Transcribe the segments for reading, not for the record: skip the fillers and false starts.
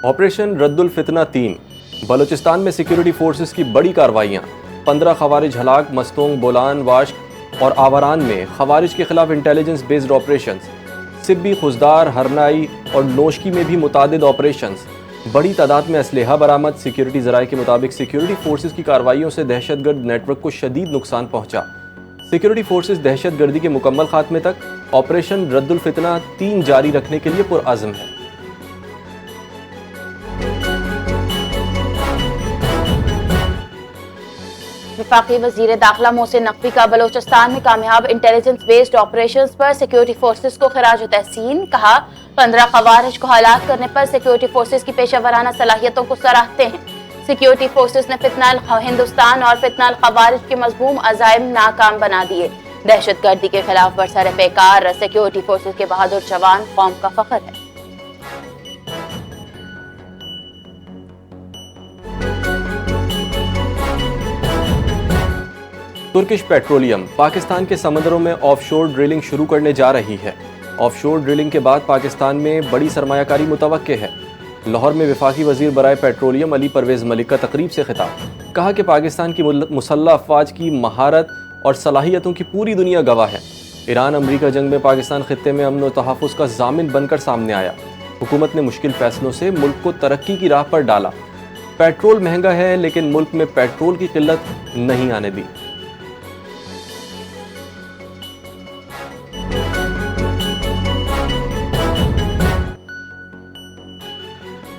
Operation ردُ الفتنہ 3 Balochistan میں security forces کی بڑی کارروائیاں، 15 خوارج ہلاک، مستونگ، بولان، واشق اور آوران میں خوارج کے خلاف انٹیلیجنس بیسڈ آپریشنز، سبی، خزدار، ہرنائی اور نوشکی میں بھی متعدد آپریشنز، بڑی تعداد میں اسلحہ برآمد۔ سیکیورٹی ذرائع کے مطابق سیکیورٹی فورسز کی کارروائیوں سے دہشت گرد نیٹ ورک کو شدید نقصان پہنچا۔ سیکیورٹی فورسز دہشت گردی کے مکمل خاتمے تک آپریشن ردُ الفتنہ 3 جاری رکھنے کے لیے پرعزم ہے۔ وفاقی وزیر داخلہ محسن نقوی کا بلوچستان میں کامیاب انٹیلیجنس بیسڈ آپریشنز پر سیکیورٹی فورسز کو خراج تحسین، کہا 15 خوارج کو ہلاک کرنے پر سیکیورٹی فورسز کی پیشہ ورانہ صلاحیتوں کو سراہتے ہیں۔ سیکیورٹی فورسز نے فتنہ ہندوستان اور فتنہ الخوارج کے مذموم عزائم ناکام بنا دیے۔ دہشت گردی کے خلاف برسر پیکار سیکیورٹی فورسز کے بہادر جوان قوم کا فخر ہے۔ ترکش پیٹرولیم پاکستان کے سمندروں میں آف شور ڈرلنگ شروع کرنے جا رہی ہے۔ آف شور ڈرلنگ کے بعد پاکستان میں بڑی سرمایہ کاری متوقع ہے۔ لاہور میں وفاقی وزیر برائے پیٹرولیم علی پرویز ملک کا تقریب سے خطاب، کہا کہ پاکستان کی مسلح افواج کی مہارت اور صلاحیتوں کی پوری دنیا گواہ ہے۔ ایران امریکہ جنگ میں پاکستان خطے میں امن و تحفظ کا ضامن بن کر سامنے آیا۔ حکومت نے مشکل فیصلوں سے ملک کو ترقی کی راہ پر ڈالا۔ پیٹرول مہنگا ہے لیکن ملک میں پیٹرول کی قلت نہیں آنے دی۔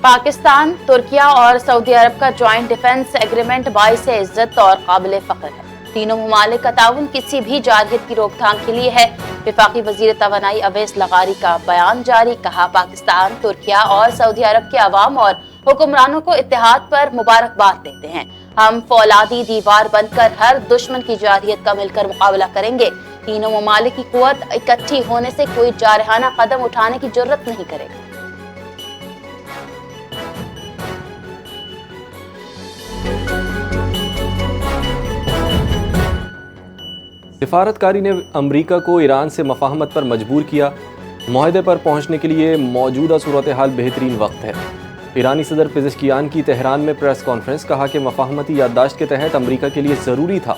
پاکستان، ترکیہ اور سعودی عرب کا جوائنٹ ڈیفنس ایگریمنٹ باعث عزت اور قابل فخر ہے۔ تینوں ممالک کا تعاون کسی بھی جارحیت کی روک تھام کے لیے ہے۔ وفاقی وزیر توانائی اویس لغاری کا بیان جاری، کہا پاکستان، ترکیہ اور سعودی عرب کے عوام اور حکمرانوں کو اتحاد پر مبارکباد دیتے ہیں۔ ہم فولادی دیوار بن کر ہر دشمن کی جارحیت کا مل کر مقابلہ کریں گے۔ تینوں ممالک کی قوت اکٹھی ہونے سے کوئی جارحانہ قدم اٹھانے کی جرات نہیں کرے گا۔ سفارتکاری نے امریکہ کو ایران سے مفاہمت پر مجبور کیا۔ معاہدے پر پہنچنے کے لیے موجودہ صورتحال بہترین وقت ہے۔ ایرانی صدر پزشکیان کی تہران میں پریس کانفرنس، کہا کہ مفاہمتی یادداشت کے تحت امریکہ کے لیے ضروری تھا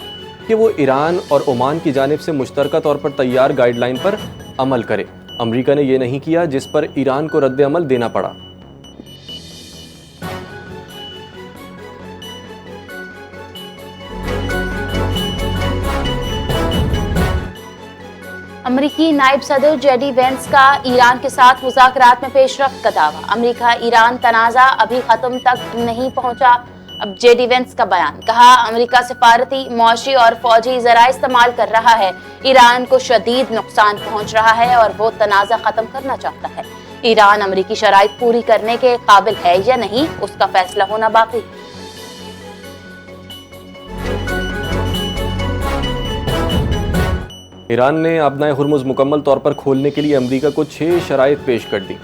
کہ وہ ایران اور عمان کی جانب سے مشترکہ طور پر تیار گائیڈ لائن پر عمل کرے۔ امریکہ نے یہ نہیں کیا، جس پر ایران کو رد عمل دینا پڑا۔ امریکی نائب صدر جے ڈی وینس کا ایران کے ساتھ مذاکرات میں پیش رفت کا دعویٰ، امریکہ ایران تنازع ابھی ختم تک نہیں پہنچا۔ اب جے ڈی وینس کا بیان، کہا امریکہ سفارتی، معاشی اور فوجی ذرائع استعمال کر رہا ہے، ایران کو شدید نقصان پہنچ رہا ہے اور وہ تنازع ختم کرنا چاہتا ہے۔ ایران امریکی شرائط پوری کرنے کے قابل ہے یا نہیں، اس کا فیصلہ ہونا باقی ہے۔ ایران نے آبنائے ہرمز مکمل طور پر کھولنے کے لیے امریکہ کو 6 شرائط پیش کر دی۔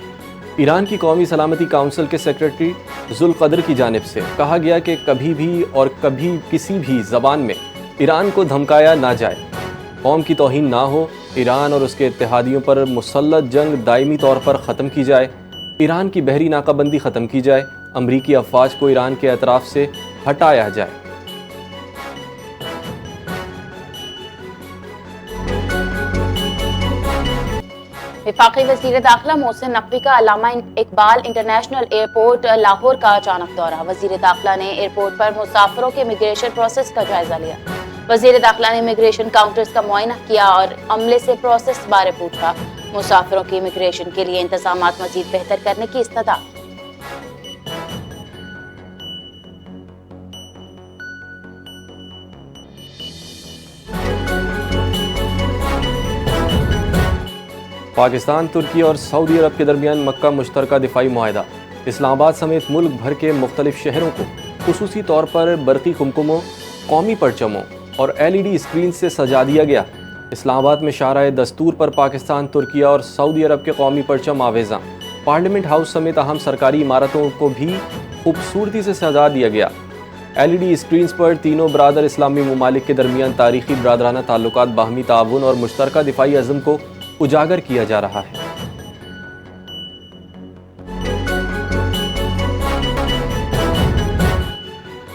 ایران کی قومی سلامتی کونسل کے سیکریٹری ذوالقدر کی جانب سے کہا گیا کہ کبھی بھی اور کبھی کسی بھی زبان میں ایران کو دھمکایا نہ جائے، قوم کی توہین نہ ہو، ایران اور اس کے اتحادیوں پر مسلط جنگ دائمی طور پر ختم کی جائے، ایران کی بحری ناکہ بندی ختم کی جائے، امریکی افواج کو ایران کے اطراف سے ہٹایا جائے۔ وفاقی وزیر داخلہ محسن نقوی کا علامہ اقبال انٹرنیشنل ایئرپورٹ لاہور کا اچانک دورہ، وزیر داخلہ نے ایئرپورٹ پر مسافروں کے امیگریشن پروسیس کا جائزہ لیا۔ وزیر داخلہ نے امیگریشن کاؤنٹرز کا معائنہ کیا اور عملے سے پروسیس بارے پوچھا۔ مسافروں کی امیگریشن کے لیے انتظامات مزید بہتر کرنے کی استدعا۔ پاکستان، ترکی اور سعودی عرب کے درمیان مکہ مشترکہ دفاعی معاہدہ، اسلام آباد سمیت ملک بھر کے مختلف شہروں کو خصوصی طور پر برقی قمقموں، قومی پرچموں اور LED اسکرین سے سجا دیا گیا۔ اسلام آباد میں شاہراہ دستور پر پاکستان، ترکیہ اور سعودی عرب کے قومی پرچم آویزاں، پارلیمنٹ ہاؤس سمیت اہم سرکاری عمارتوں کو بھی خوبصورتی سے سجا دیا گیا۔ LED اسکرینز پر تینوں برادر اسلامی ممالک کے درمیان تاریخی برادرانہ تعلقات، باہمی تعاون اور مشترکہ دفاعی عزم کو اجاگر کیا جا رہا ہے۔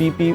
PP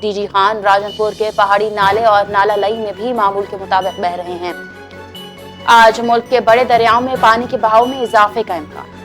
D G Khan Rajanpur کے پہاڑی نالے اور نالا لئی میں بھی معمول کے مطابق بہہ رہے ہیں۔ آج ملک کے بڑے دریاؤں میں پانی کے بہاؤ میں اضافے کا امکان۔